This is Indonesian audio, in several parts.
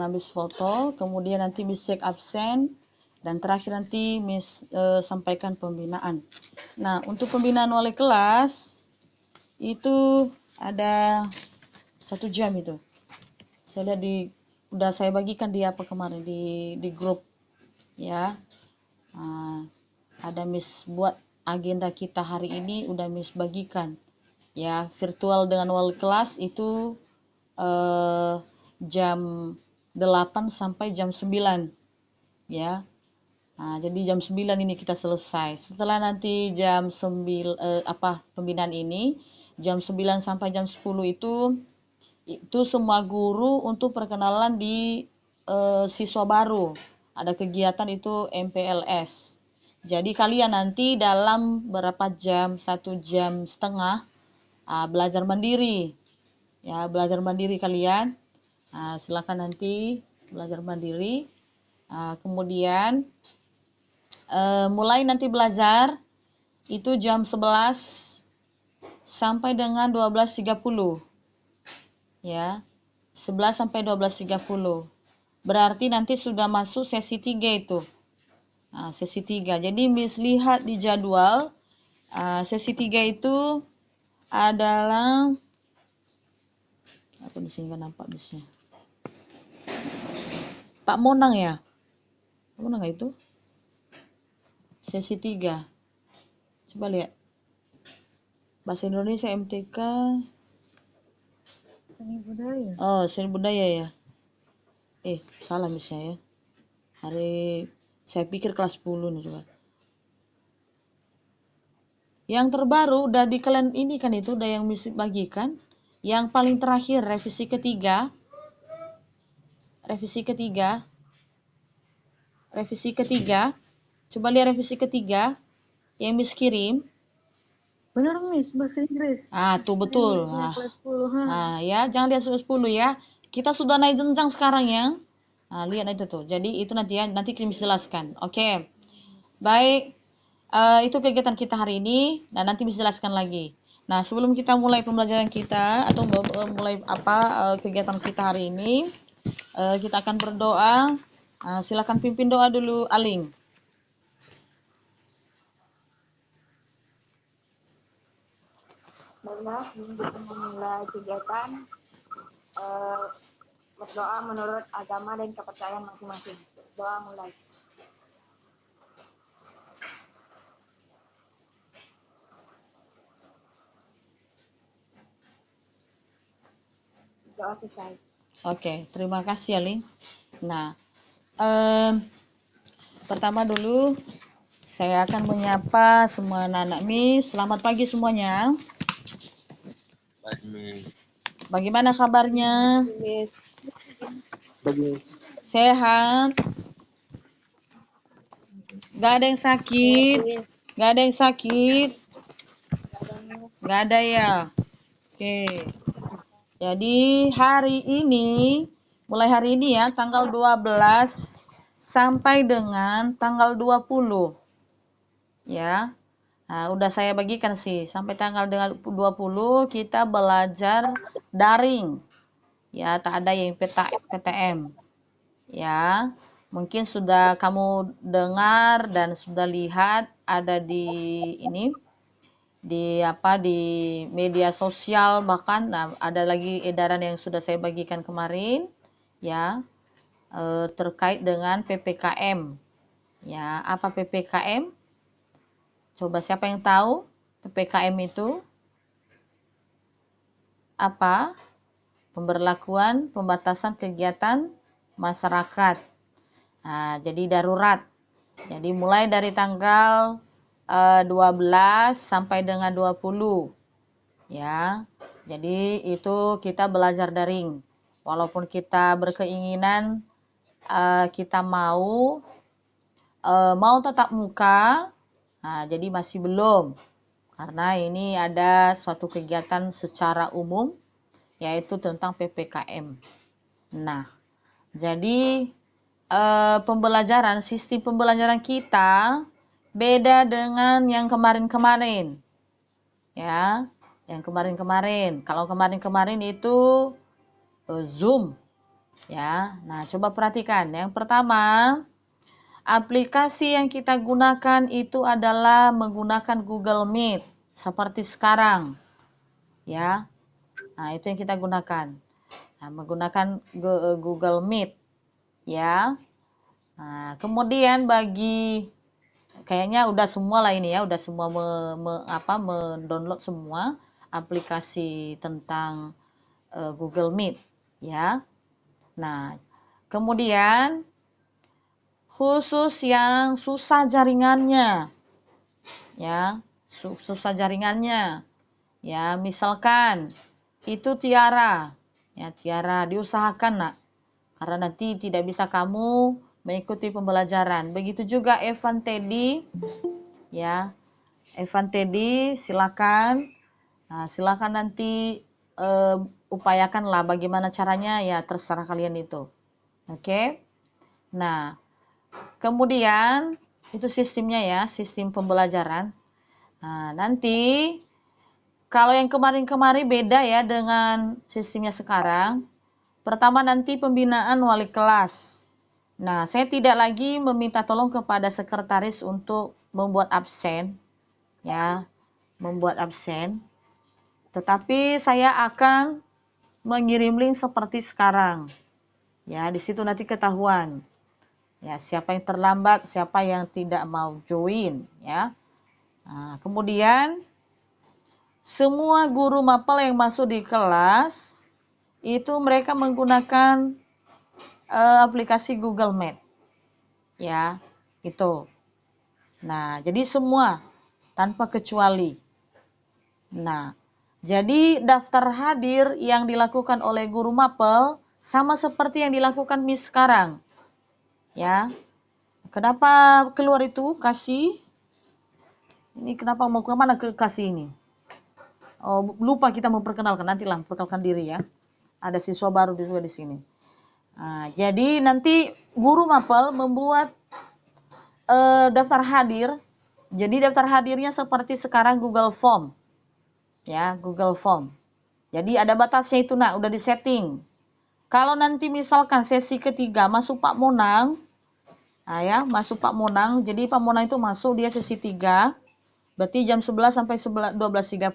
Miss foto, kemudian nanti Miss cek absen, dan terakhir nanti Miss sampaikan pembinaan. Nah, untuk pembinaan wali kelas itu ada 1 jam itu. Saya lihat udah saya bagikan di apa kemarin di grup ya. Ada Miss buat agenda kita hari ini udah Miss bagikan ya, virtual dengan wali kelas itu jam 8 sampai jam 9 ya. Jadi jam 9 ini kita selesai. Setelah nanti jam 9 pembinaan ini jam 9 sampai jam 10 itu semua guru untuk perkenalan di siswa baru. Ada kegiatan itu MPLS. Jadi kalian nanti dalam berapa jam, 1,5 jam belajar mandiri. Ya, belajar mandiri kalian. Silakan nanti belajar mandiri. Kemudian mulai nanti belajar itu jam 11 sampai dengan 12.30. Ya. 11 sampai 12.30. Berarti nanti sudah masuk sesi 3 itu. Sesi 3. Jadi Miss lihat di jadwal sesi 3 itu adalah apa di sini kan nampak Missnya. Pak Monang ya? Pak Monang nggak itu? Sesi 3. Coba lihat. Bahasa Indonesia MTK Seni budaya. Oh, seni budaya ya. Salah Missnya ya. Saya pikir kelas 10 nih coba. Yang terbaru udah di kalian ini kan itu udah yang Miss bagikan. Yang paling terakhir revisi ketiga. Coba lihat revisi ketiga yang Miss kirim. Benar Miss, bahasa Inggris. Tuh betul. Kelas 10. Ya, jangan lihat 10 ya. Kita sudah naik jenjang sekarang ya. Lihat itu tuh. Jadi itu nanti ya, nanti Miss jelaskan. Oke. Baik. Itu kegiatan kita hari ini dan nanti Miss jelaskan lagi. Nah, sebelum kita mulai pembelajaran kita atau mulai kegiatan kita hari ini, kita akan berdoa. Silakan pimpin doa dulu, Aling. Baiklah, sebelum kita memulai kegiatan, berdoa menurut agama dan kepercayaan masing-masing. Doa mulai. Doa selesai. Oke, terima kasih Aling. Nah, pertama dulu saya akan menyapa semua anak-anak Miss. Selamat pagi semuanya. Bagaimana kabarnya? Sehat? Gak ada yang sakit? Gak ada yang sakit? Gak ada ya? Oke. Jadi mulai hari ini ya, tanggal 12 sampai dengan tanggal 20. Ya. Udah saya bagikan sih, sampai tanggal 20 kita belajar daring. Ya, tak ada yang PTM. Ya, mungkin sudah kamu dengar dan sudah lihat ada di media sosial, bahkan ada lagi edaran yang sudah saya bagikan kemarin ya, terkait dengan PPKM. Ya, apa PPKM? Coba siapa yang tahu PPKM itu apa? Pemberlakuan pembatasan kegiatan masyarakat. Jadi darurat. Jadi mulai dari tanggal 12 sampai dengan 20. Ya. Jadi itu kita belajar daring. Walaupun kita berkeinginan kita mau tatap muka, jadi masih belum. Karena ini ada suatu kegiatan secara umum, yaitu tentang PPKM. Nah, jadi sistem pembelajaran kita beda dengan yang kemarin-kemarin. Ya, yang kemarin-kemarin. Kalau kemarin-kemarin itu Zoom. Ya, nah coba perhatikan. Yang pertama, aplikasi yang kita gunakan itu adalah menggunakan Google Meet seperti sekarang, ya. Nah, itu yang kita gunakan. Nah, menggunakan Google Meet, ya. Nah, kemudian bagi kayaknya udah semua lah ini ya, udah semua mendownload semua aplikasi tentang Google Meet, ya. Nah, kemudian khusus yang susah jaringannya, ya, susah jaringannya, ya, misalkan itu Tiara, ya, Tiara diusahakan nak, karena nanti tidak bisa kamu mengikuti pembelajaran. Begitu juga Evan Teddy, ya, Evan Teddy, silakan, nah, silakan nanti upayakanlah bagaimana caranya, ya terserah kalian itu, oke? Nah, kemudian itu sistemnya ya, sistem pembelajaran. Nah, nanti kalau yang kemarin-kemarin beda ya dengan sistemnya sekarang. Pertama nanti pembinaan wali kelas. Nah, saya tidak lagi meminta tolong kepada sekretaris untuk membuat absen, ya, membuat absen. Tetapi saya akan mengirim link seperti sekarang. Ya, di situ nanti ketahuan. Ya, siapa yang terlambat, siapa yang tidak mau join, ya. Nah, kemudian semua guru mapel yang masuk di kelas itu mereka menggunakan aplikasi Google Meet, ya, itu. Nah, jadi semua tanpa kecuali. Nah, jadi daftar hadir yang dilakukan oleh guru mapel sama seperti yang dilakukan Miss sekarang, ya. Kenapa keluar itu kasih? Ini kenapa mau ke mana ke kasih ini? Oh, lupa kita memperkenalkan, nantilah memperkenalkan diri ya. Ada siswa baru juga di sini. Nah, jadi nanti guru mapel membuat daftar hadir. Jadi daftar hadirnya seperti sekarang Google Form. Ya, Google Form. Jadi ada batasnya itu nak, udah disetting. Kalau nanti misalkan sesi ketiga masuk Pak Monang, nah ya, masuk Pak Monang. Jadi Pak Monang itu masuk dia sesi 3. Berarti jam 11 sampai 12.30.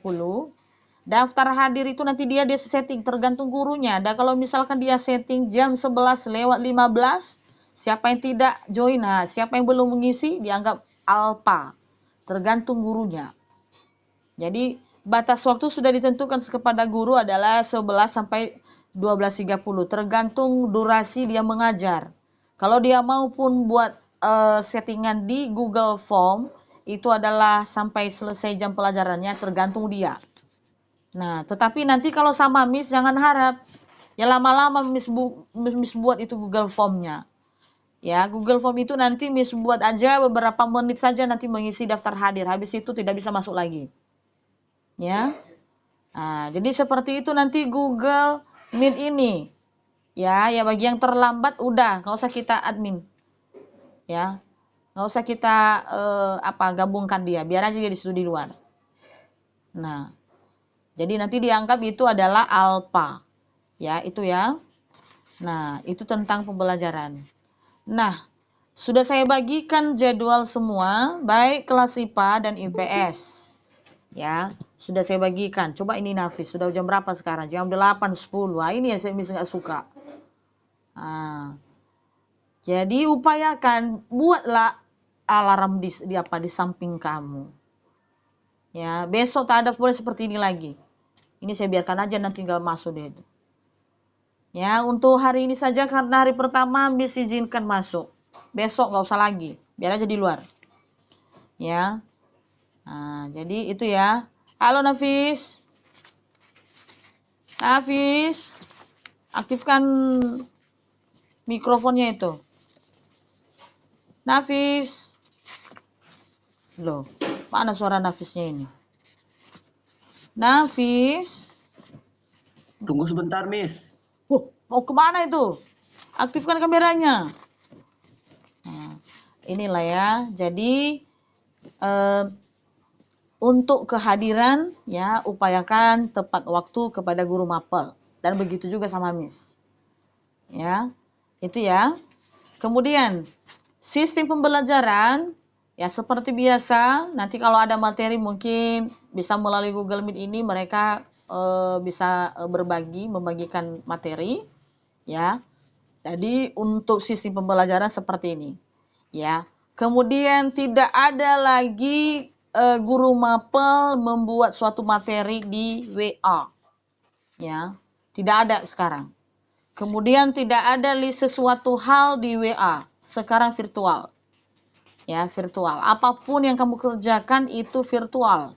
Daftar hadir itu nanti dia setting tergantung gurunya. Dan kalau misalkan dia setting jam 11 lewat 15, siapa yang tidak join, nah, siapa yang belum mengisi dianggap alpa. Tergantung gurunya. Jadi batas waktu sudah ditentukan kepada guru adalah 11 sampai 12.30. Tergantung durasi dia mengajar. Kalau dia maupun buat settingan di Google Form, itu adalah sampai selesai jam pelajarannya, tergantung dia. Nah, tetapi nanti kalau sama Miss jangan harap ya lama-lama Miss buat itu Google Form-nya. Ya, Google Form itu nanti Miss buat aja beberapa menit saja nanti mengisi daftar hadir. Habis itu tidak bisa masuk lagi. Ya. Nah, jadi seperti itu nanti Google Meet ini. Ya, ya bagi yang terlambat udah, nggak usah kita admin. Ya. Nggak usah kita gabungkan dia, biar aja dia di situ di luar. Nah, jadi nanti dianggap itu adalah alpha. Ya, itu ya. Nah, itu tentang pembelajaran. Nah, sudah saya bagikan jadwal semua, baik kelas IPA dan IPS. Ya, sudah saya bagikan. Coba ini Nafis, sudah jam berapa sekarang? Jam 8.10. Wah, ini yang saya nggak suka. Nah, jadi upayakan buatlah alarm di samping kamu. Ya, besok tak ada boleh seperti ini lagi. Ini saya biarkan aja nanti tinggal masuk deh. Ya, untuk hari ini saja karena hari pertama bisa izinkan masuk. Besok nggak usah lagi, biar aja di luar. Ya. Nah, jadi itu ya. Halo Nafis. Nafis, aktifkan mikrofonnya itu. Nafis. Loh, mana suara Nafisnya ini? Nafis. Tunggu sebentar, Miss. Mau kemana itu? Aktifkan kameranya. Nah, inilah ya. Jadi untuk kehadiran ya upayakan tepat waktu kepada guru mapel dan begitu juga sama Miss. Ya, itu ya. Kemudian sistem pembelajaran ya seperti biasa. Nanti kalau ada materi mungkin bisa melalui Google Meet ini mereka bisa membagikan materi ya. Jadi untuk sistem pembelajaran seperti ini ya. Kemudian tidak ada lagi guru mapel membuat suatu materi di WA ya. Tidak ada sekarang. Kemudian tidak ada list sesuatu hal di WA. Sekarang virtual. Ya, virtual. Apapun yang kamu kerjakan itu virtual.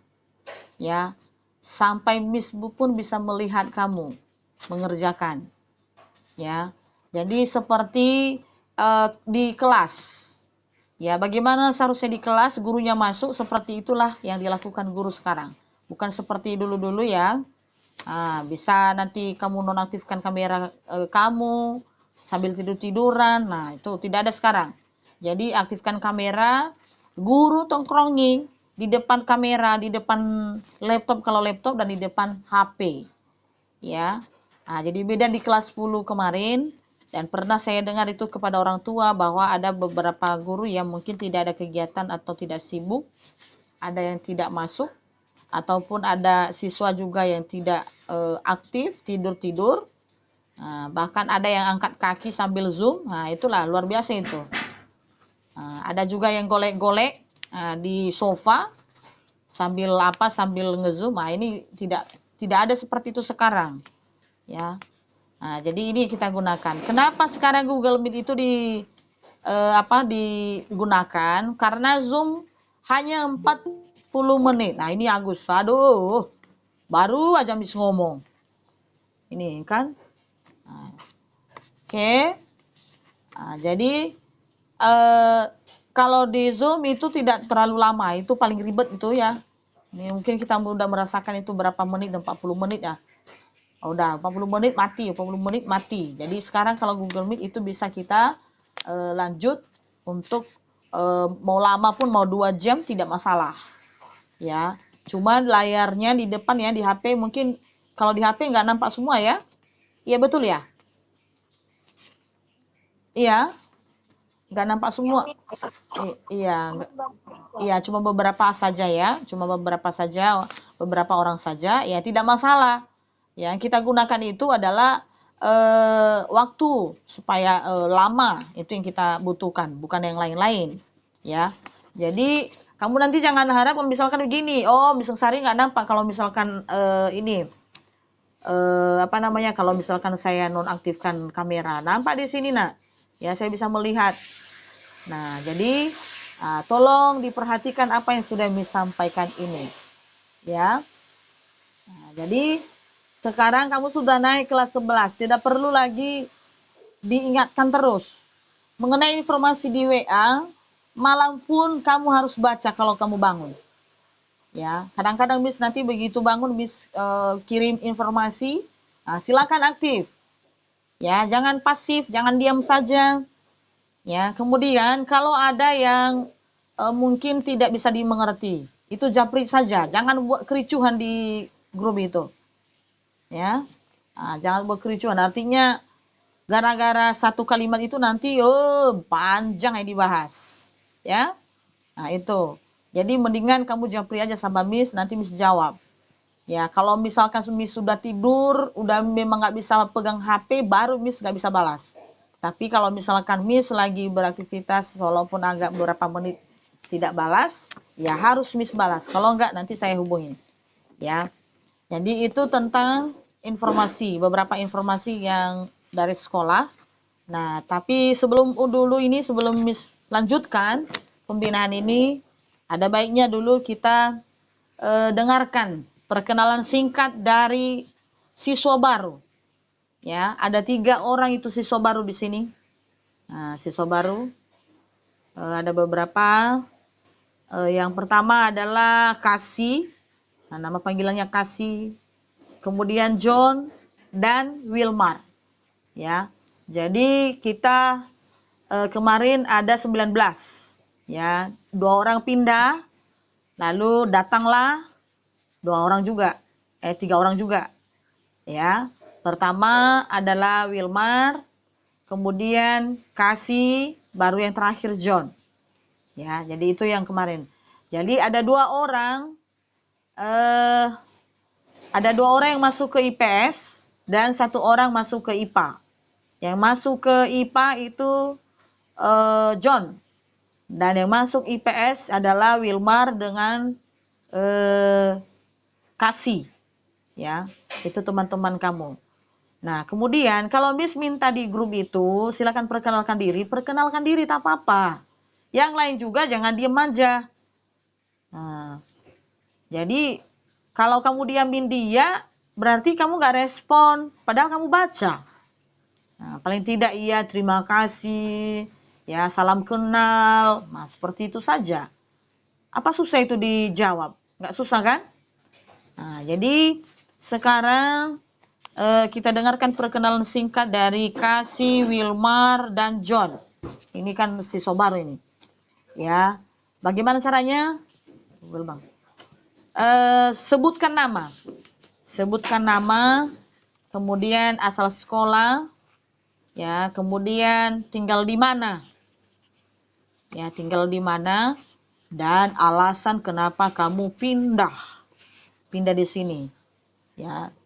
Ya. Sampai Miss Bu pun bisa melihat kamu mengerjakan. Ya. Jadi seperti di kelas. Ya, bagaimana seharusnya di kelas gurunya masuk, seperti itulah yang dilakukan guru sekarang. Bukan seperti dulu-dulu ya. Bisa nanti kamu nonaktifkan kamera kamu sambil tidur-tiduran. Nah, itu tidak ada sekarang. Jadi aktifkan kamera, guru tongkrongi di depan kamera, di depan laptop kalau laptop dan di depan HP. Ya. Jadi beda di kelas 10 kemarin dan pernah saya dengar itu kepada orang tua bahwa ada beberapa guru yang mungkin tidak ada kegiatan atau tidak sibuk, ada yang tidak masuk ataupun ada siswa juga yang tidak aktif, tidur-tidur. Bahkan ada yang angkat kaki sambil Zoom. Nah, itulah luar biasa itu. Ada juga yang golek-golek di sofa sambil sambil nge-zoom. Nah, ini tidak ada seperti itu sekarang. Ya. Jadi ini kita gunakan. Kenapa sekarang Google Meet itu digunakan? Karena Zoom hanya 40 menit. Nah, ini Agus. Aduh. Baru aja Miss ngomong. Ini kan. Oke. Jadi kalau di Zoom itu tidak terlalu lama. Itu paling ribet itu ya. Ini mungkin kita udah merasakan itu berapa menit, 40 menit ya. Udah 40 menit mati, 40 menit mati. Jadi sekarang kalau Google Meet itu bisa kita lanjut untuk mau lama pun mau 2 jam tidak masalah. Ya. Cuma layarnya di depan ya di HP mungkin kalau di HP nggak nampak semua ya. Iya betul ya? Iya. Nggak nampak semua. Iya, iya cuma beberapa saja ya. Cuma beberapa saja, beberapa orang saja. Ya tidak masalah. Yang kita gunakan itu adalah waktu supaya lama itu yang kita butuhkan, bukan yang lain-lain. Ya. Jadi kamu nanti jangan harap misalkan begini, Miss Sari nggak nampak kalau misalkan kalau misalkan saya nonaktifkan kamera, nampak di sini nak, ya saya bisa melihat. Nah jadi tolong diperhatikan apa yang sudah Miss sampaikan ini, ya. Nah, jadi sekarang kamu sudah naik kelas 11, tidak perlu lagi diingatkan terus mengenai informasi di WA. Malam pun kamu harus baca kalau kamu bangun. Ya, kadang-kadang Miss nanti begitu bangun Miss kirim informasi, silakan aktif. Ya, jangan pasif, jangan diam saja. Ya, kemudian kalau ada yang mungkin tidak bisa dimengerti, itu japri saja, jangan buat kericuhan di grup itu. Ya, jangan buat kericuhan. Artinya gara-gara satu kalimat itu nanti panjang yang dibahas. Ya, nah itu. Jadi mendingan kamu japri aja sama Miss, nanti Miss jawab. Ya, kalau misalkan Miss sudah tidur, udah memang nggak bisa pegang HP, baru Miss nggak bisa balas. Tapi kalau misalkan Miss lagi beraktivitas, walaupun agak beberapa menit tidak balas, ya harus Miss balas. Kalau nggak, nanti saya hubungi. Ya, jadi itu tentang informasi, beberapa informasi yang dari sekolah. Nah, tapi sebelum Miss lanjutkan pembinaan ini, ada baiknya dulu kita dengarkan perkenalan singkat dari siswa baru. Ya, ada 3 orang itu siswa baru di sini. Nah, siswa baru ada beberapa. Yang pertama adalah Kasih. Nah, nama panggilannya Kasih. Kemudian John dan Wilmar. Ya. Jadi kita kemarin ada 19, ya, 2 orang pindah, lalu datanglah 3 orang juga, ya. Pertama adalah Wilmar, kemudian kasih, baru yang terakhir John. Ya, jadi itu yang kemarin. Jadi ada dua orang yang masuk ke IPS dan satu orang masuk ke IPA. Yang masuk ke IPA itu John, dan yang masuk IPS adalah Wilmar dengan Kasih. Ya, itu teman-teman kamu. Nah, kemudian kalau Miss minta di grup itu, silakan perkenalkan diri tak apa-apa. Yang lain juga jangan diem aja. Nah, jadi kalau kamu diamin dia, berarti kamu nggak respon, padahal kamu baca. Nah, paling tidak iya, terima kasih, ya salam kenal, nah seperti itu saja. Apa susah itu dijawab? Nggak susah kan? Nah, jadi sekarang kita dengarkan perkenalan singkat dari Kasih, Wilmar, dan John. Ini kan siswa baru ini. Ya, bagaimana caranya? Bang. Sebutkan nama. Sebutkan nama, kemudian asal sekolah, ya, kemudian tinggal di mana. Ya, tinggal di mana dan alasan kenapa kamu pindah di sini. Ya.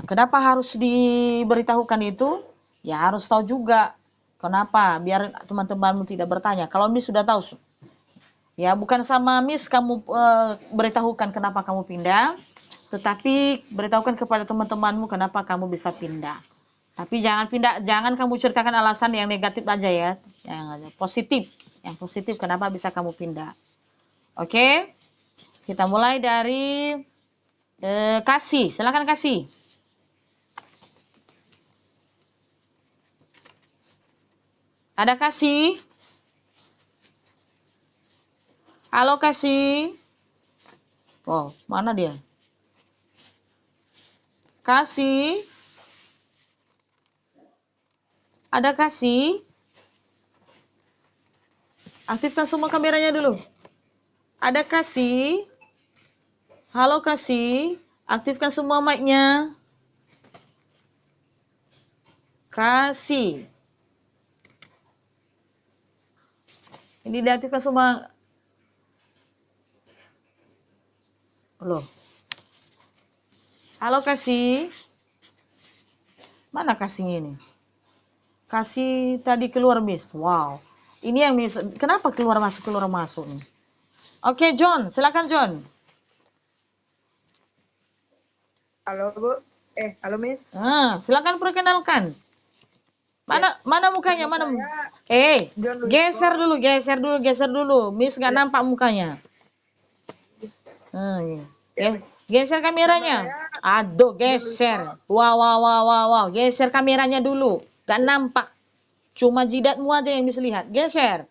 Kenapa harus diberitahukan itu? Ya harus tahu juga. Kenapa? Biar teman-temanmu tidak bertanya. Kalau Miss sudah tahu. Ya, bukan sama Miss kamu beritahukan kenapa kamu pindah, tetapi beritahukan kepada teman-temanmu kenapa kamu bisa pindah. Tapi jangan kamu ceritakan alasan yang negatif aja ya, yang positif. Yang positif kenapa bisa kamu pindah. Oke? Kita mulai dari Kasih. Silakan Kasih. Ada Kasih? Halo Kasih. Oh, mana dia? Kasih. Ada Kasih? Aktifkan semua kameranya dulu. Ada Kasih? Halo Kasih. Aktifkan semua mic-nya. Kasih. Ini diaktifkan semua. Loh. Halo Kasih. Mana Kasih ini? Kasih tadi keluar Miss. Wow. Ini yang Miss. Kenapa keluar masuk nih? Oke, John. Silakan John. Halo Bu. Halo Miss. Silakan perkenalkan. Mana mukanya? Mana? John Geser dulu. Miss nggak nampak mukanya. Iya. Geser kameranya. Aduh, geser. Wow. Geser kameranya dulu. Gak nampak. Cuma jidatmu aja yang bisa lihat. Geser.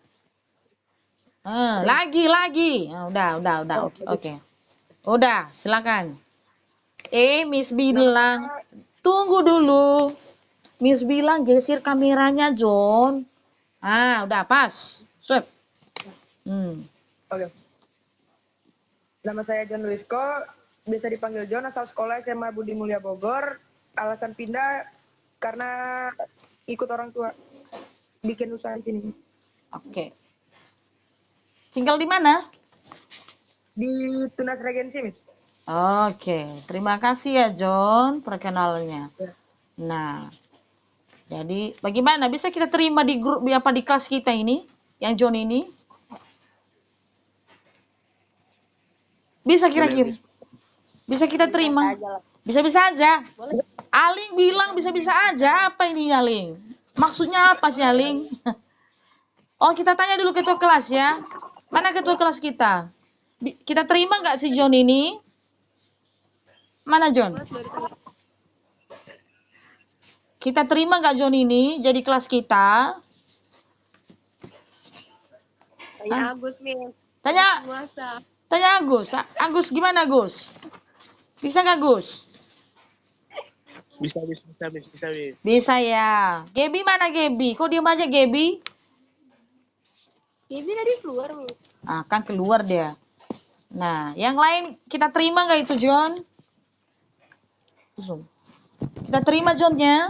Lagi. Udah. Oke. Udah, silakan. Miss bilang, tunggu dulu. Miss bilang geser kameranya, John. Udah pas. Sip. Oke. Nama saya John Luisko, bisa dipanggil John, asal sekolah SMA Budi Mulia Bogor. Alasan pindah karena ikut orang tua bikin usaha di sini. Oke. Tinggal di mana? Di Tunas Regensi, Miss. Oke, terima kasih ya John perkenalannya. Ya. Nah, jadi bagaimana bisa kita terima di grup di kelas kita ini, yang John ini? Bisa kira-kira? Bisa kita terima? Bisa-bisa aja. Aling bilang bisa-bisa aja. Apa ini Aling? Maksudnya apa sih Aling? Oh, kita tanya dulu ketua kelas ya. Mana ketua kelas kita? Kita terima nggak si John ini? Mana John? Kita terima nggak John ini jadi kelas kita? Tanya Agus, Miss. Tanya Agus. Agus gimana Gus? Bisa nggak Gus? Bisa. Bisa ya. Gebi mana Gebi? Kok diam aja Gebi? Bibi tadi keluar, Miss. Kan keluar dia. Nah, yang lain kita terima nggak itu John? Kita terima Johnnya?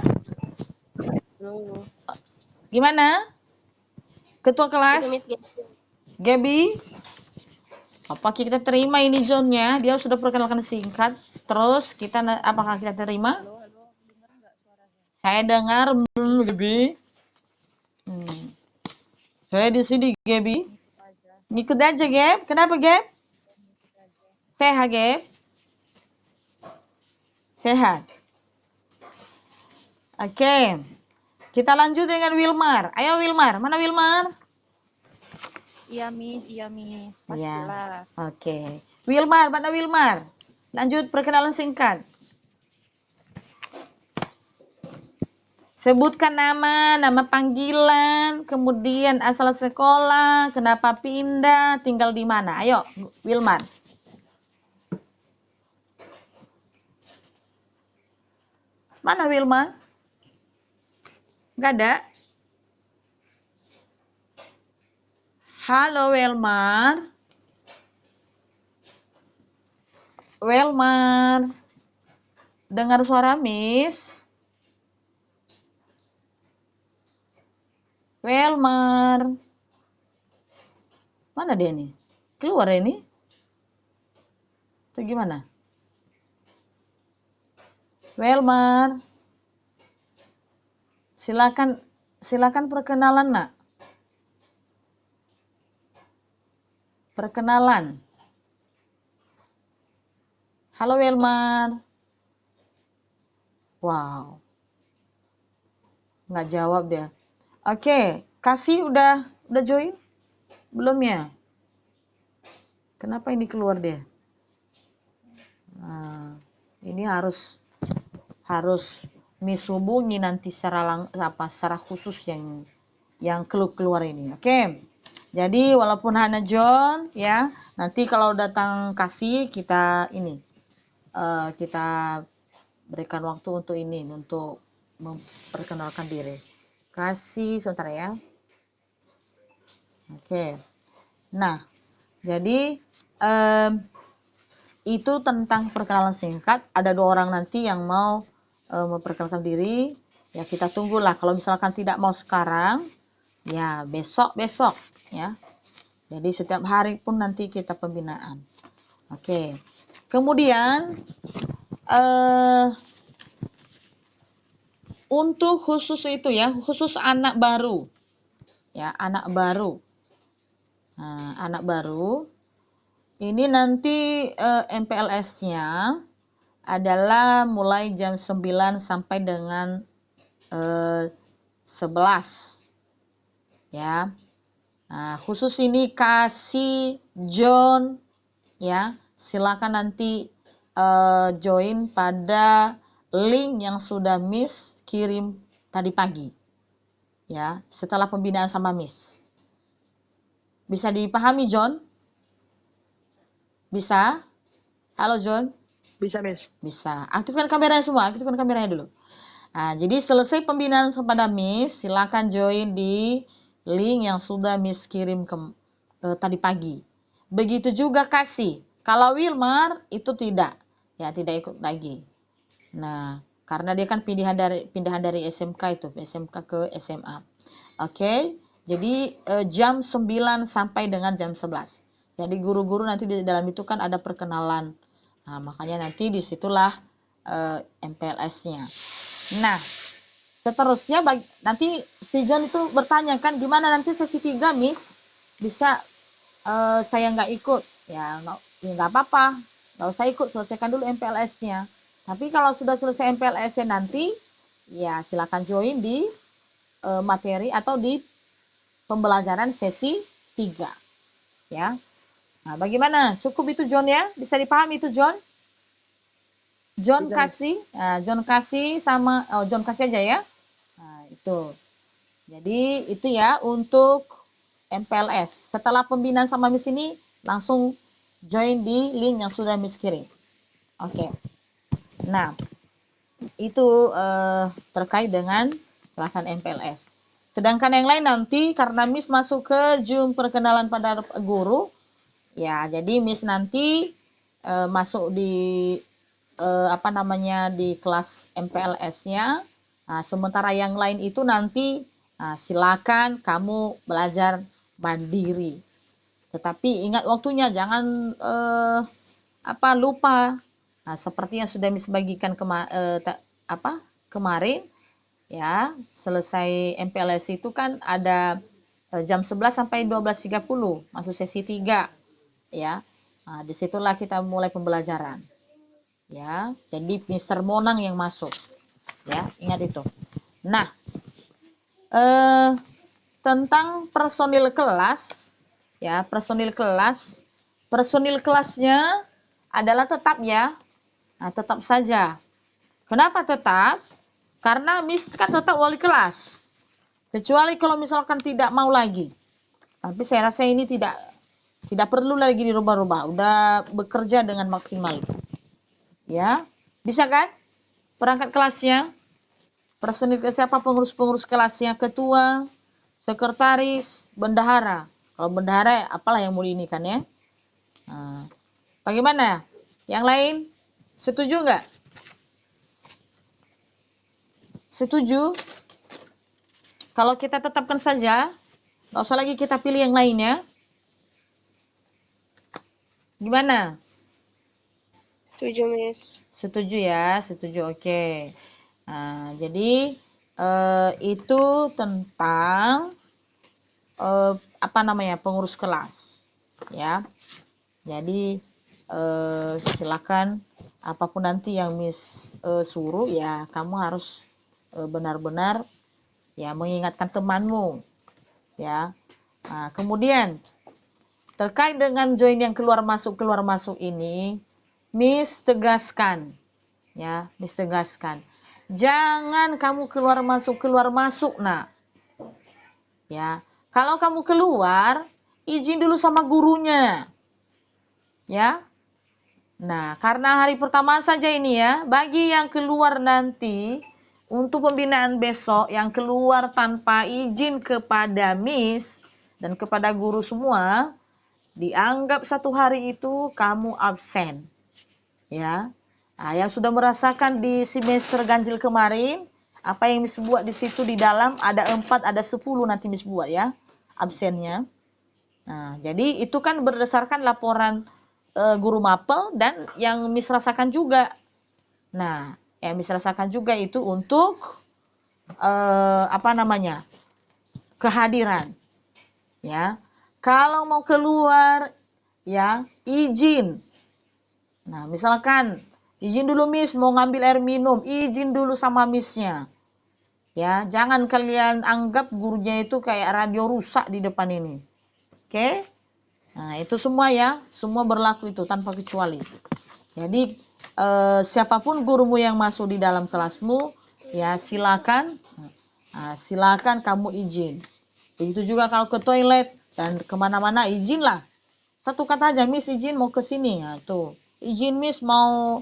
Gimana? Ketua kelas? Itu Miss Gaby? Apa kita terima ini John-nya? Dia sudah perkenalkan singkat. Terus apakah kita terima? Saya dengar Gaby. Saya di sini Gaby. Ngikut aja Gab. Kenapa Gab? Sehat Gab? Sehat. Oke. Kita lanjut dengan Wilmar. Ayo Wilmar. Mana Wilmar? Iya, Miss. Iya. Pastilah. Oke. Wilmar, mana Wilmar? Lanjut perkenalan singkat. Sebutkan nama panggilan, kemudian asal sekolah, kenapa pindah, tinggal di mana. Ayo, Wilmar. Mana Wilmar? Nggak ada? Halo Wilmar. Wilmar. Dengar suara Miss? Wilmar. Mana dia nih? Keluar ini? Itu gimana? Wilmar. Silakan perkenalan, Nak. Perkenalan. Halo Wilmar. Wow. Nggak jawab dia. Oke, Kasih udah join? Belum ya? Kenapa ini keluar dia? Nah, ini harus Miss hubungi nanti secara khusus yang keluar ini. Oke. Jadi walaupun hanya John ya, nanti kalau datang Kasih kita kita berikan waktu untuk memperkenalkan diri. Kasih sebentar ya. Oke. Nah, jadi itu tentang perkenalan singkat. Ada 2 orang nanti yang mau memperkenalkan diri. Ya kita tunggulah. Kalau misalkan tidak mau sekarang, ya besok ya. Jadi setiap hari pun nanti kita pembinaan. Oke. Kemudian untuk khusus itu ya, khusus anak baru. Ya, anak baru. Nah, anak baru ini nanti MPLS-nya adalah mulai jam 9 sampai dengan 11. Ya. Nah, khusus ini Kasih John ya, silakan nanti join pada link yang sudah Miss kirim tadi pagi. Ya, setelah pembinaan sama Miss. Bisa dipahami John? Bisa? Halo John? Bisa, Miss. Bisa. Aktifkan kameranya semua, aktifkan kameranya dulu. Nah, jadi selesai pembinaan kepada Miss, silakan join di link yang sudah Miss kirim tadi pagi. Begitu juga Kasih. Kalau Wilmar itu tidak ikut lagi. Nah, karena dia kan pindahan dari SMK ke SMA. Oke. Jadi jam 9 sampai dengan jam 11. Jadi guru-guru nanti di dalam itu kan ada perkenalan. Nah, makanya nanti disitulah MPLS-nya. Nah, seterusnya nanti si John itu bertanya kan gimana nanti sesi 3 Miss bisa saya nggak ikut ya nggak apa-apa, nggak usah ikut, selesaikan dulu MPLS-nya. Tapi kalau sudah selesai MPLS-nya nanti ya silakan join di materi atau di pembelajaran sesi 3 ya. Nah, bagaimana? Cukup itu John ya? Bisa dipahami itu John? John Kasih, John Kasih sama John Kasih aja ya. Nah, itu. Jadi itu ya untuk MPLS. Setelah pembinaan sama Miss ini langsung join di link yang sudah Miss kirim. Oke. Nah, itu terkait dengan pelaksanaan MPLS. Sedangkan yang lain nanti karena Miss masuk ke Zoom perkenalan pada guru, ya jadi Miss nanti masuk di di kelas MPLS-nya. Nah, sementara yang lain itu nanti Silakan kamu belajar mandiri. Tetapi ingat waktunya, jangan lupa. Seperti yang sudah Miss bagikan kemarin, ya, selesai MPLS itu kan ada jam 11 sampai 12.30 masuk sesi 3, ya. Disitulah kita mulai pembelajaran, ya. Jadi Mr. Monang yang masuk, ya, ingat itu. Nah, tentang personil kelas, ya, personil kelasnya adalah tetap, ya. Tetap saja. Kenapa tetap? Karena Miss kan tetap wali kelas. Kecuali kalau misalkan tidak mau lagi. Tapi saya rasa ini tidak perlu lagi dirubah-rubah. Udah bekerja dengan maksimal. Ya, bisa kan? Perangkat kelasnya, personil siapa, pengurus-pengurus kelasnya, ketua, sekretaris, bendahara. Kalau bendahara, apalah yang mau ini kan, ya. Bagaimana? Yang lain, setuju nggak? Setuju? Kalau kita tetapkan saja, nggak usah lagi kita pilih yang lainnya. Gimana? Setuju, Miss. Setuju ya, setuju. Oke. Jadi itu tentang pengurus kelas, ya. Jadi silakan apapun nanti yang Miss suruh, ya kamu harus benar-benar, ya, mengingatkan temanmu, ya. Kemudian terkait dengan join yang keluar masuk ini, Miss tegaskan, ya, Miss tegaskan, jangan kamu keluar masuk, nak, ya. Kalau kamu keluar, izin dulu sama gurunya, ya. Nah, karena hari pertama saja ini, ya, bagi yang keluar nanti untuk pembinaan besok, yang keluar tanpa izin kepada Miss dan kepada guru semua, dianggap 1 hari itu kamu absen, ya. Yang sudah merasakan di semester ganjil kemarin, apa yang Miss buat di situ di dalam ada 4, ada 10 nanti Miss buat, ya, absennya. Jadi itu kan berdasarkan laporan guru mapel dan yang Miss rasakan juga. Nah, yang Miss rasakan juga itu untuk kehadiran, ya. Kalau mau keluar, ya, izin. Nah, misalkan izin dulu Miss mau ngambil air minum, izin dulu sama Missnya, ya. Jangan kalian anggap gurunya itu kayak radio rusak di depan ini. Oke? Nah, itu semua, ya, semua berlaku itu tanpa kecuali. Jadi siapapun gurumu yang masuk di dalam kelasmu, ya, silakan kamu izin. Begitu juga kalau ke toilet dan kemana-mana, izinlah. Satu kata aja, Miss izin mau ke sini. Nah, tuh, izin Miss mau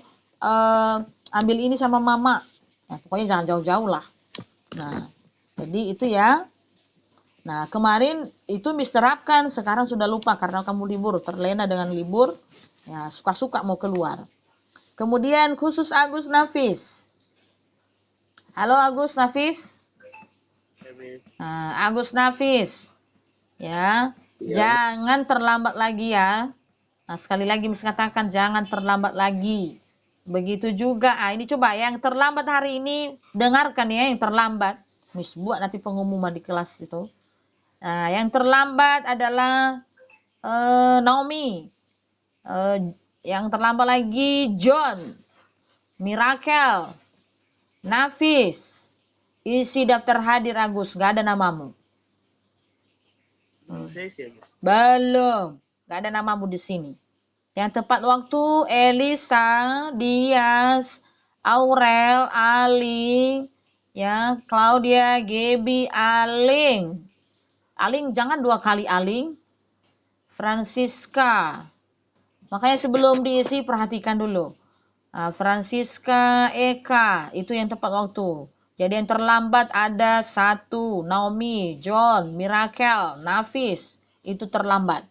ambil ini sama mama. Nah, pokoknya jangan jauh-jauh lah. Nah, jadi itu, ya. Nah, kemarin itu Miss terapkan, sekarang sudah lupa karena kamu libur, terlena dengan libur, ya, suka-suka mau keluar. Kemudian khusus Agus Nafis. Halo Agus Nafis. Agus Nafis, ya, jangan terlambat lagi, ya. Nah, sekali lagi Miss katakan jangan terlambat lagi. Begitu juga, ini coba yang terlambat hari ini, dengarkan, ya, yang terlambat. Miss buat nanti pengumuman di kelas itu. Nah, yang terlambat adalah Naomi. Yang terlambat lagi John, Miracle, Nafis. Isi daftar hadir Agus, gak ada namamu. Belum, gak ada namamu di sini. Yang tepat waktu Elisa, Dias, Aurel, Ali, ya, Claudia, Gaby, Aling. Aling jangan 2 kali Aling. Francisca. Makanya sebelum diisi perhatikan dulu. Francisca, Eka, itu yang tepat waktu. Jadi yang terlambat ada 1, Naomi, John, Miracle, Nafis, itu terlambat.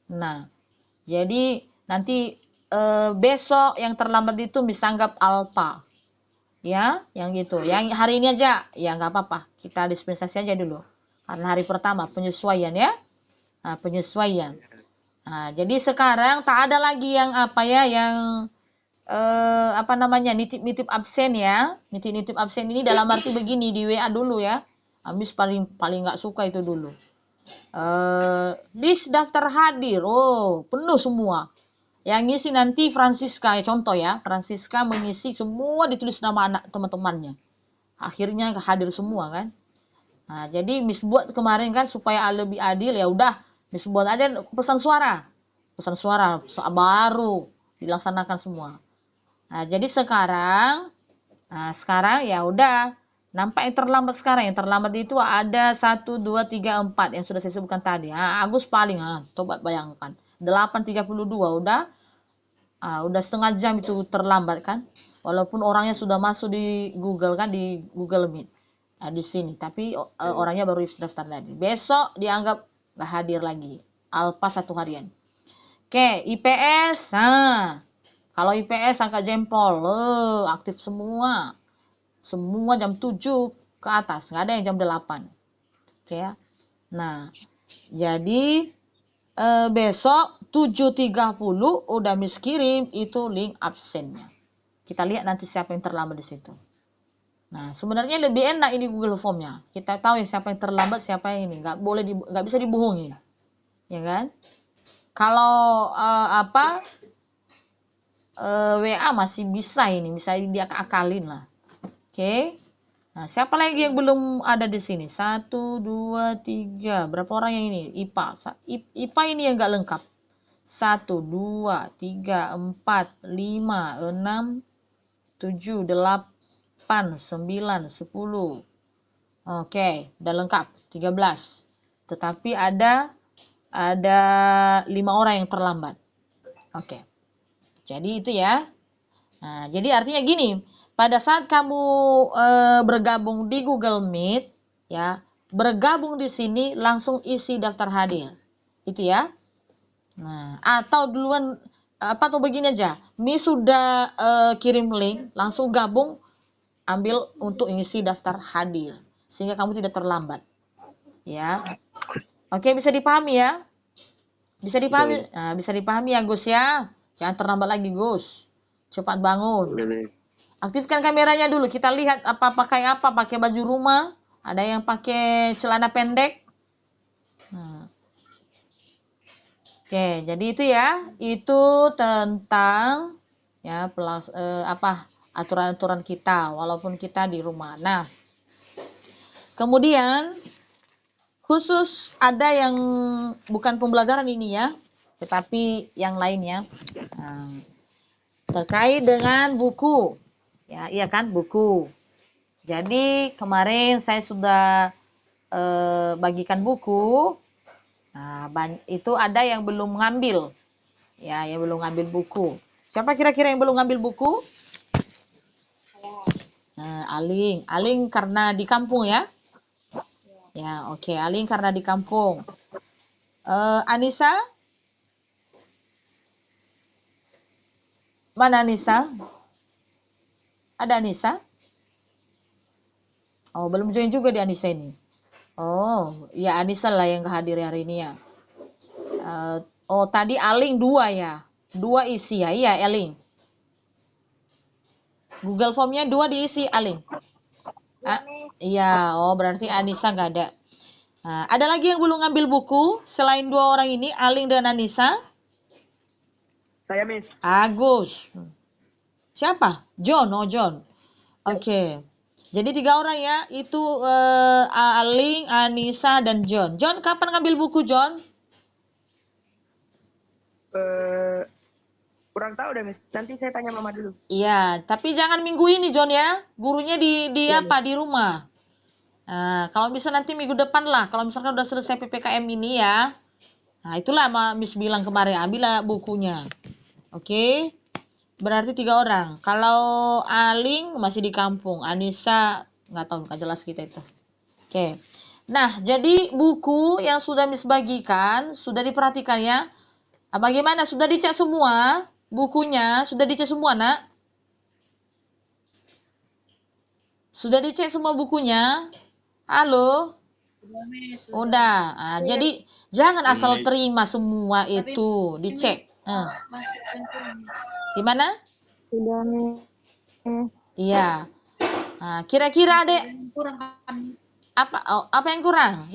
Nah, jadi nanti besok yang terlambat itu bisa anggap Alpa. Ya, yang gitu. Yang hari ini aja, ya nggak apa-apa. Kita dispensasi aja dulu. Karena hari pertama penyesuaian ya. Nah, penyesuaian. Nah, jadi sekarang tak ada lagi yang apa ya, yang apa namanya, nitip-nitip absen ya. Nitip-nitip absen ini dalam arti begini, di WA dulu ya. Habis paling nggak suka itu dulu. List daftar hadir, oh penuh semua. Yang ngisi nanti Francisca, ya contoh ya, Francisca mengisi semua, ditulis nama anak teman-temannya. Akhirnya hadir semua kan. Nah, jadi Miss buat kemarin kan supaya lebih adil, ya udah Miss buat aja pesan suara. Pesan suara baru dilaksanakan semua. Nah, jadi sekarang ya udah, nampak yang terlambat sekarang. Yang terlambat itu ada 1, 2, 3, 4 yang sudah saya sebutkan tadi. Agus paling, coba bayangkan. 8.32 udah setengah jam itu terlambat kan. Walaupun orangnya sudah masuk di Google kan, di Google Meet. Nah, di sini. Tapi orangnya baru daftar tadi. Besok dianggap nggak hadir lagi. Alpa 1 harian. Oke, IPS. Kalau IPS angkat jempol, aktif semua. Semua jam 7 ke atas, nggak ada yang jam 8. Oke ya. Nah, jadi besok 7.30 udah Miss kirim itu link absennya. Kita lihat nanti siapa yang terlambat di situ. Nah, sebenarnya lebih enak ini Google Form-nya. Kita tahu ya siapa yang terlambat, siapa yang ini. Nggak bisa dibohongin. Ya kan? Kalau WA masih bisa ini, bisa diakalin lah. Oke. Nah, siapa lagi yang belum ada di sini? 1, 2, 3. Berapa orang yang ini? IPA. IPA ini yang nggak lengkap. 1, 2, 3, 4, 5, 6, 7, 8, 9, 10. Oke, udah lengkap. 13. Tetapi ada 5 orang yang terlambat. Oke. Jadi itu ya. Nah, jadi artinya gini, pada saat kamu bergabung di Google Meet, ya, bergabung di sini langsung isi daftar hadir, itu ya. Nah, atau duluan atau begini aja, Miss sudah kirim link, langsung gabung, ambil untuk isi daftar hadir, sehingga kamu tidak terlambat, ya. Oke, bisa dipahami ya? Bisa dipahami, bisa dipahami ya Gus ya. Jangan terlambat lagi Gus. Cepat bangun. Aktifkan kameranya dulu. Kita lihat pakai apa. Pakai baju rumah. Ada yang pakai celana pendek. Oke, jadi itu ya. Itu tentang ya aturan-aturan kita walaupun kita di rumah. Nah, kemudian khusus ada yang bukan pembelajaran ini ya, tetapi yang lainnya. Terkait dengan buku. Ya, iya kan, buku. Jadi kemarin saya sudah bagikan buku. Nah, itu ada yang belum ngambil. Ya, yang belum ngambil buku. Siapa kira-kira yang belum ngambil buku? Aling. Aling karena di kampung ya? Ya, oke. Aling karena di kampung. Anissa? Mana Anissa? Ada Anissa? Oh, belum join juga di Anissa ini. Oh, ya Anissa lah yang hadir hari ini ya. Tadi Aling 2 ya. 2 isi ya. Iya, Aling. Google Form-nya 2 diisi, Aling. Iya, berarti Anissa nggak ada. Ada lagi yang belum ngambil buku selain 2 orang ini, Aling dan Anissa? Saya Miss. Agus. Siapa? John. John. Oke. Jadi 3 orang ya, itu Aling, Anissa, dan John. John, kapan ngambil buku, John? Kurang tahu deh, Miss. Nanti saya tanya Mama dulu. Iya, tapi jangan minggu ini, John ya. Gurunya di rumah. Nah, kalau bisa nanti minggu depan lah. Kalau misalkan udah selesai PPKM ini ya. Nah, itulah Miss bilang kemarin, ambillah bukunya. Oke. Berarti 3 orang. Kalau Aling masih di kampung, Anissa nggak tahu, nggak jelas kita itu. Oke. Nah, jadi buku yang sudah Miss bagikan sudah diperhatikan ya. Bagaimana? Sudah dicek semua bukunya? Sudah dicek semua, Nak? Sudah dicek semua bukunya? Halo? Udah. Ah, jadi jangan asal terima semua itu, dicek. Gimana? Sudah, Miss. Iya. Nah, kira-kira Adek apa yang kurang?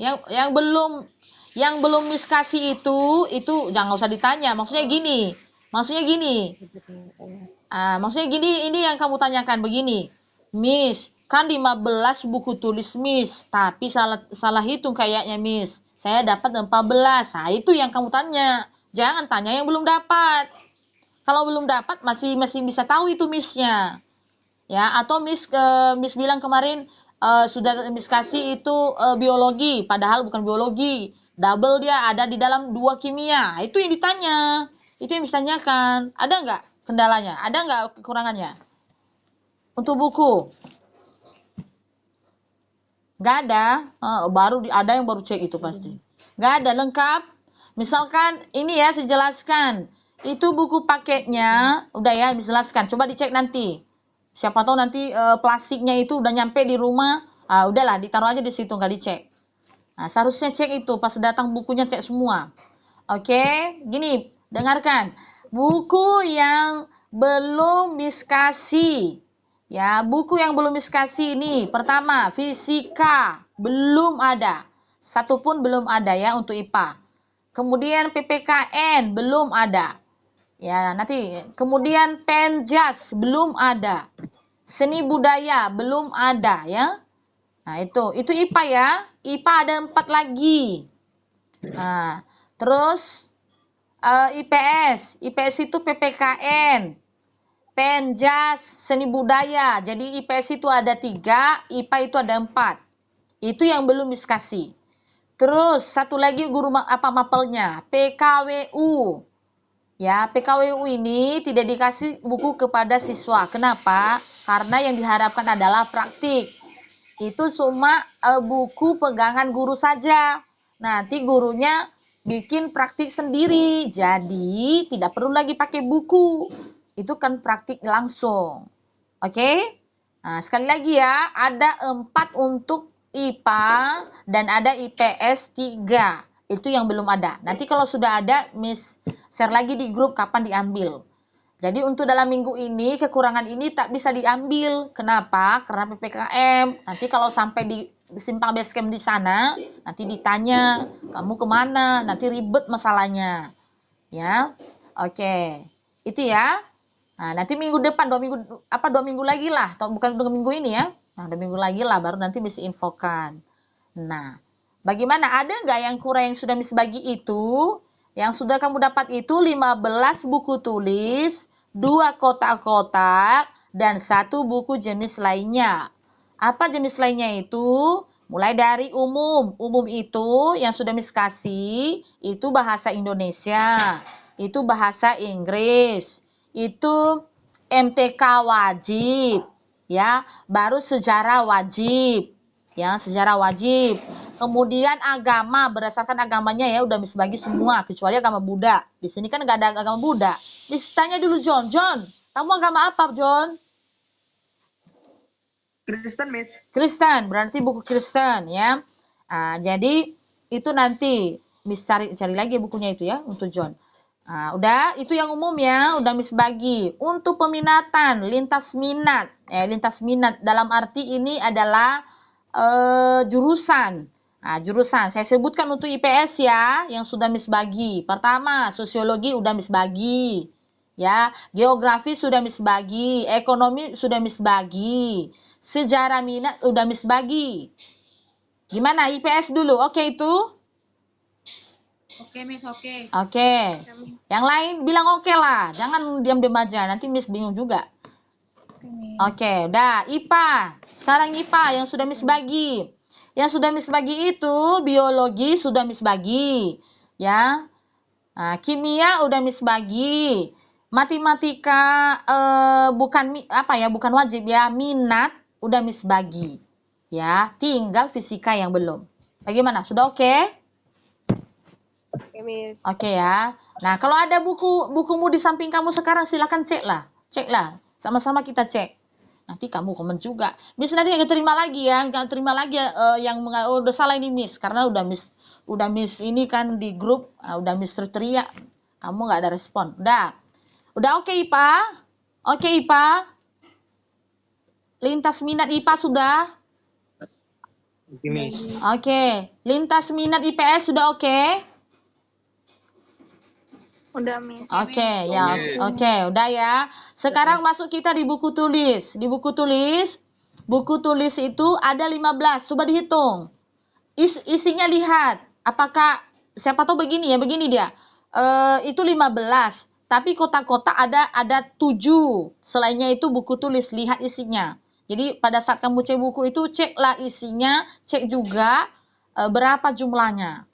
Yang belum Miss kasih itu jangan usah ditanya. Maksudnya gini. Maksudnya gini, ini yang kamu tanyakan begini. Miss, kan 15 buku tulis Miss, tapi salah hitung kayaknya Miss. Saya dapat 14. Nah, itu yang kamu tanya. Jangan tanya yang belum dapat. Kalau belum dapat masih bisa tahu itu Miss-nya. Ya, atau Miss bilang kemarin sudah Miss kasih itu biologi, padahal bukan biologi. Double dia ada di dalam 2 kimia. Itu yang ditanya. Itu yang ditanyakan. Ada nggak kendalanya? Ada nggak kekurangannya? Untuk buku? Nggak ada. Ada yang baru cek itu pasti. Nggak ada, lengkap. Misalkan ini ya, saya jelaskan. Itu buku paketnya, udah ya, dijelaskan. Coba dicek nanti. Siapa tahu nanti plastiknya itu udah nyampe di rumah. Udahlah, ditaruh aja di situ, nggak dicek. Nah, seharusnya cek itu. Pas datang bukunya cek semua. Oke, gini, dengarkan. Buku yang belum Miss kasih. Ya, buku yang belum Miss kasih ini. Pertama, fisika. Belum ada. Satu pun belum ada ya untuk IPA. Kemudian PPKN belum ada. Ya, nanti. Kemudian Penjas belum ada. Seni budaya belum ada ya. Nah, itu IPA ya. IPA ada 4 lagi. Nah, terus IPS itu PPKN, Penjas, seni budaya. Jadi IPS itu ada 3, IPA itu ada 4. Itu yang belum Miss kasih. Terus satu lagi guru mapelnya, PKWU. Ya, PKWU ini tidak dikasih buku kepada siswa. Kenapa? Karena yang diharapkan adalah praktik. Itu cuma buku pegangan guru saja. Nanti gurunya bikin praktik sendiri. Jadi tidak perlu lagi pakai buku. Itu kan praktik langsung. Oke? Nah, sekali lagi ya, ada 4 untuk IPA dan ada IPS 3. Itu yang belum ada. Nanti kalau sudah ada, Miss share lagi di grup kapan diambil. Jadi untuk dalam minggu ini, kekurangan ini tak bisa diambil. Kenapa? Karena PPKM. Nanti kalau sampai di simpang base camp di sana, nanti ditanya, kamu kemana? Nanti ribet masalahnya. Ya, oke. Itu ya. Nah, nanti minggu depan, 2 minggu lagi lah. Atau bukan 2 minggu ini ya. Nah, 2 minggu lagi lah, baru nanti bisa infokan. Nah, bagaimana? Ada nggak yang kurang yang sudah Miss bagi itu? Yang sudah kamu dapat itu 15 buku tulis, 2 kotak-kotak, dan 1 buku jenis lainnya. Apa jenis lainnya itu? Mulai dari umum. Umum itu yang sudah Miss kasih, itu bahasa Indonesia, itu bahasa Inggris, itu MTK wajib, ya. Baru sejarah wajib, ya, sejarah wajib. Kemudian agama, berdasarkan agamanya ya udah Miss bagi semua kecuali agama Buddha. Di sini kan nggak ada agama Buddha. Miss tanya dulu John, kamu agama apa John? Kristen, Miss. Kristen, berarti buku Kristen ya. Nah, jadi itu nanti Miss cari lagi bukunya itu ya untuk John. Nah, udah itu yang umum ya, udah Miss bagi. Untuk peminatan, lintas minat. Lintas minat dalam arti ini adalah jurusan. Nah, jurusan saya sebutkan untuk IPS ya, yang sudah Miss bagi. Pertama, sosiologi udah Miss bagi. Ya, geografi sudah Miss bagi, ekonomi sudah Miss bagi. Sejarah minat udah Miss bagi. Gimana IPS dulu? Oke itu? Oke, Miss, oke. Oke. Yang lain bilang oke lah. Jangan diam-diam aja. Nanti Miss bingung juga. Oke, udah. IPA. Sekarang IPA yang sudah Miss bagi. Yang sudah Miss bagi itu biologi sudah Miss bagi. Ya. Nah, kimia udah Miss bagi. Matematika bukan wajib ya. Minat udah Miss bagi. Ya, tinggal fisika yang belum. Bagaimana? Sudah oke? Oke, Miss. Oke ya. Nah, kalau ada bukumu di samping kamu sekarang silakan cek lah. Sama-sama kita cek. Nanti kamu komen juga. Miss nanti nggak terima lagi ya, nggak terima lagi ya, yang oh, udah salah ini Miss, karena udah Miss ini kan di grup, udah Miss teriak, kamu nggak ada respon. Udah oke IPA, oke IPA, lintas minat IPA sudah, Oke, Miss. oke, lintas minat IPS sudah oke. Udah, Miss. Oke, ya, Oke. oke, udah ya. Sekarang masuk kita di buku tulis. Di buku tulis itu ada 15. Coba dihitung. Isinya lihat. Apakah, siapa tahu begini ya, begini dia. Itu 15. Tapi kotak-kotak ada 7. Selainnya itu buku tulis, lihat isinya. Jadi pada saat kamu cek buku itu, ceklah isinya, cek juga berapa jumlahnya.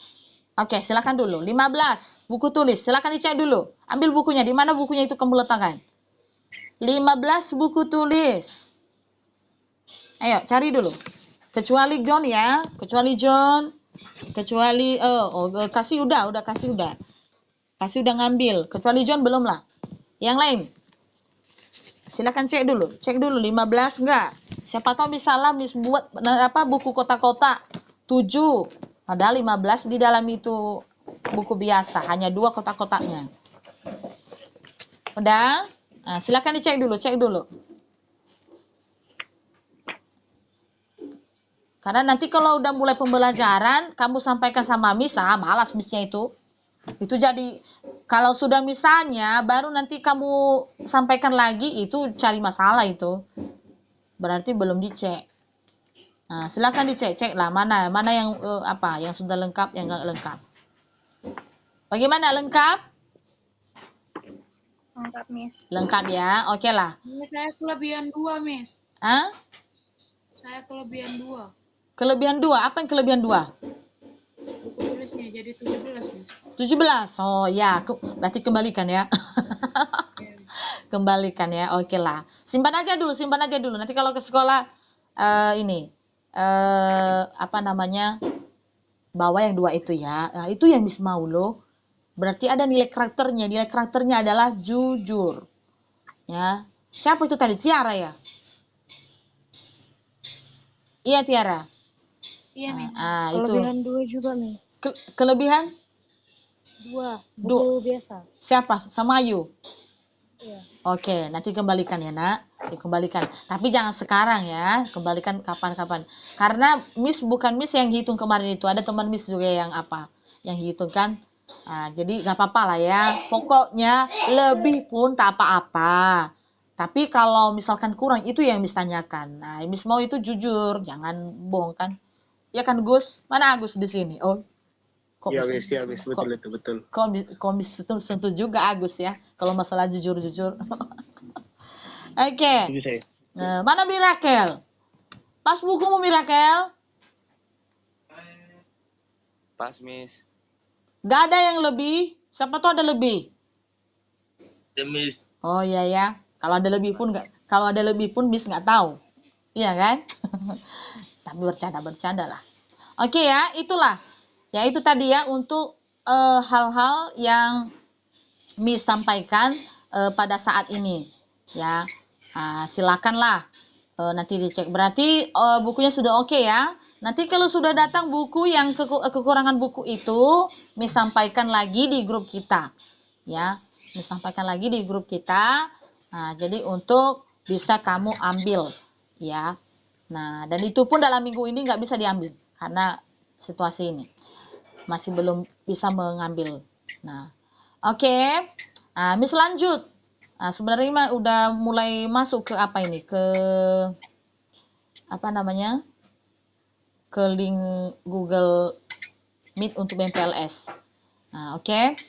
Oke, silakan dulu. 15 buku tulis. Silakan dicek dulu. Ambil bukunya. Di mana bukunya itu kamu letakkan? 15 buku tulis. Ayo, cari dulu. Kecuali John ya. Kecuali John. Kecuali kasih udah kasih udah. Kasih udah ngambil. Kecuali John belum lah. Yang lain. Silakan cek dulu. Cek dulu 15 enggak? Siapa tahu misalnya Miss buat buku kotak-kotak 7. Padahal 15 di dalam itu buku biasa, hanya 2 kotak-kotaknya. Udah? Nah, silakan dicek dulu, cek dulu. Karena nanti kalau udah mulai pembelajaran, kamu sampaikan sama Miss, malas Missnya itu. Itu jadi, kalau sudah misalnya, baru nanti kamu sampaikan lagi, itu cari masalah itu. Berarti belum dicek. Nah, silakan dicek lah mana yang yang sudah lengkap, yang enggak lengkap. Bagaimana lengkap? Lengkap, Miss. Lengkap ya. Oke lah. Miss, saya kelebihan 2, Miss. Hah? Saya kelebihan 2. Kelebihan 2. Apa yang kelebihan 2? Buku tulisnya jadi 17, Miss. 17. Oh ya, berarti kembalikan ya. Kembalikan ya. Oke lah. Simpan aja dulu. Nanti kalau ke sekolah bawa yang 2 itu ya. Nah, itu yang Miss mau loh. Berarti ada nilai karakternya. Nilai karakternya adalah jujur. Ya. Siapa itu tadi? Tiara ya? Iya, Tiara. Iya, Miss. Itu. Kelebihan 2 juga, Miss. Kelebihan 2. Buku biasa. siapa? Sama Ayu. Iya. Oke, nanti kembalikan ya, Nak. Dikembalikan. Tapi jangan sekarang ya. Kembalikan kapan-kapan. Karena Miss bukan Miss yang hitung kemarin itu. Ada teman Miss juga yang yang hitung kan. Nah, jadi nggak apa-apa lah ya. Pokoknya lebih pun tak apa-apa. Tapi kalau misalkan kurang, itu yang Miss tanyakan. Nah, Miss mau itu jujur. Jangan bohong kan. Ya kan, Gus? Mana Agus di sini? Oh. Iya, Miss. Iya, Miss. Betul itu, betul. Komis itu sentuh juga Agus ya, kalau masalah jujur-jujur. Oke. Setuju saya. Mana Mirakel? Pas bukumu Mirakel? Pas, Miss. Gak ada yang lebih? Siapa tuh ada lebih? Ya, Miss. Oh iya ya. Kalau ada lebih pun Miss nggak tahu. Iya kan? Tapi bercanda lah. Oke ya, itulah. Ya itu tadi ya untuk hal-hal yang Miss sampaikan pada saat ini ya. Silakanlah nanti dicek. Berarti bukunya sudah oke ya. Nanti kalau sudah datang buku yang kekurangan buku itu Miss sampaikan lagi di grup kita ya. Miss sampaikan lagi di grup kita. Nah, jadi untuk bisa kamu ambil ya. Nah, dan itu pun dalam minggu ini nggak bisa diambil karena situasi ini. Masih belum bisa mengambil. Nah, oke. Nah, Miss lanjut. Nah, sebenarnya udah mulai masuk ke apa ini? Ke Ke link Google Meet untuk BMPLS. Nah, oke.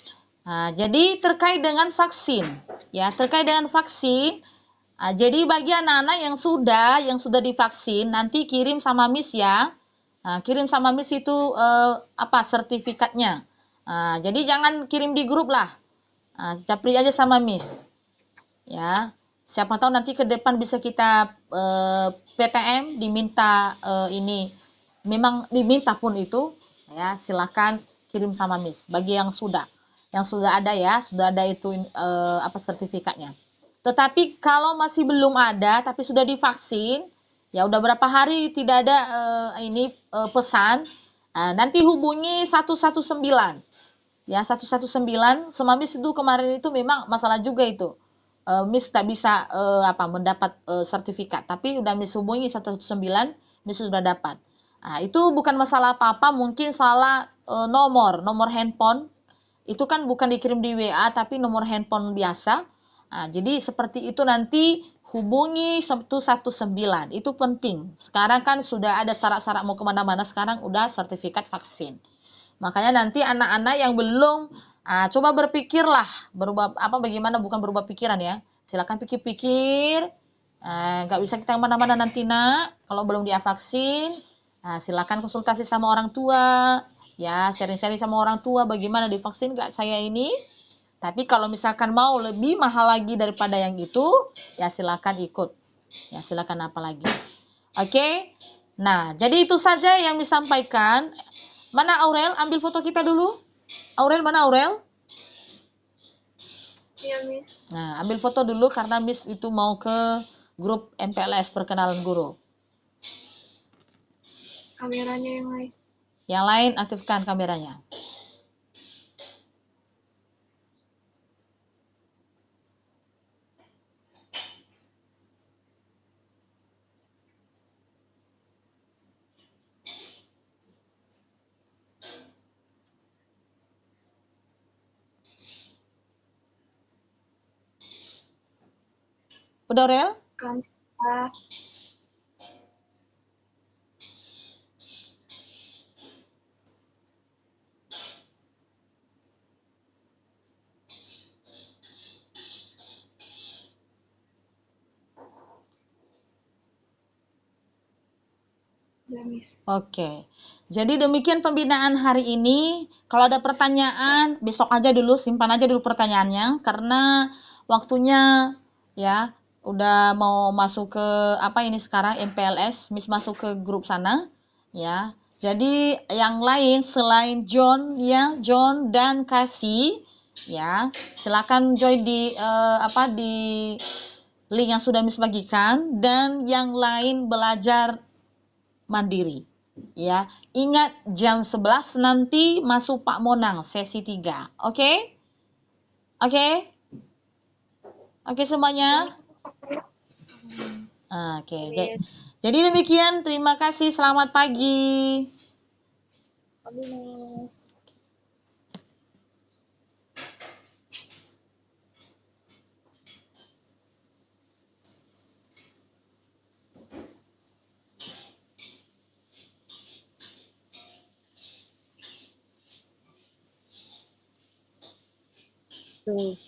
Nah, jadi terkait dengan vaksin, ya, terkait dengan vaksin. Nah, jadi bagi anak-anak yang sudah divaksin, nanti kirim sama Miss ya. Nah, kirim sama Miss itu sertifikatnya. Nah, jadi jangan kirim di grup lah. Nah, capri aja sama Miss. Ya. Siapa tahu nanti ke depan bisa kita PTM diminta ini. Memang diminta pun itu, ya, silakan kirim sama Miss. Bagi yang sudah ada ya, sudah ada itu sertifikatnya. Tetapi kalau masih belum ada, tapi sudah divaksin, ya udah berapa hari tidak ada pesan, nanti hubungi 119. Ya 119, sama Miss itu kemarin itu memang masalah juga itu. Miss tak bisa mendapat sertifikat, tapi udah Miss hubungi 119, Miss sudah dapat. Nah, itu bukan masalah apa-apa, mungkin salah nomor handphone. Itu kan bukan dikirim di WA, tapi nomor handphone biasa. Nah, jadi seperti itu nanti hubungi 119, itu penting. Sekarang kan sudah ada syarat-syarat mau kemana-mana, sekarang udah sertifikat vaksin. Makanya nanti anak-anak yang belum, coba berpikirlah, bagaimana, bukan berubah pikiran ya. Silakan pikir-pikir, nggak bisa kita kemana-mana nanti nak, kalau belum divaksin. Silakan konsultasi sama orang tua, ya sharing-sharing sama orang tua bagaimana divaksin nggak saya ini. Tapi kalau misalkan mau lebih mahal lagi daripada yang itu, ya silakan ikut. Ya silakan apa lagi. Oke. Nah, jadi itu saja yang disampaikan. Mana Aurel? Ambil foto kita dulu. Aurel, mana Aurel? Iya, Miss. Nah, ambil foto dulu karena Miss itu mau ke grup MPLS perkenalan guru. Kameranya yang lain. Yang lain aktifkan kameranya. Udah Aurel? Kamera. Udah, Miss. Oke. Jadi demikian pembinaan hari ini. Kalau ada pertanyaan, besok aja dulu, simpan aja dulu pertanyaannya karena waktunya ya udah mau masuk ke sekarang MPLS, Miss masuk ke grup sana ya. Jadi yang lain selain John ya, John dan Kasih ya, silakan join di di link yang sudah Miss bagikan, dan yang lain belajar mandiri. Ya, ingat jam 11 nanti masuk Pak Monang sesi 3. Oke? Oke? Oke semuanya? Oke. Jadi demikian, terima kasih. Selamat pagi. Pagi, Miss. Tuh.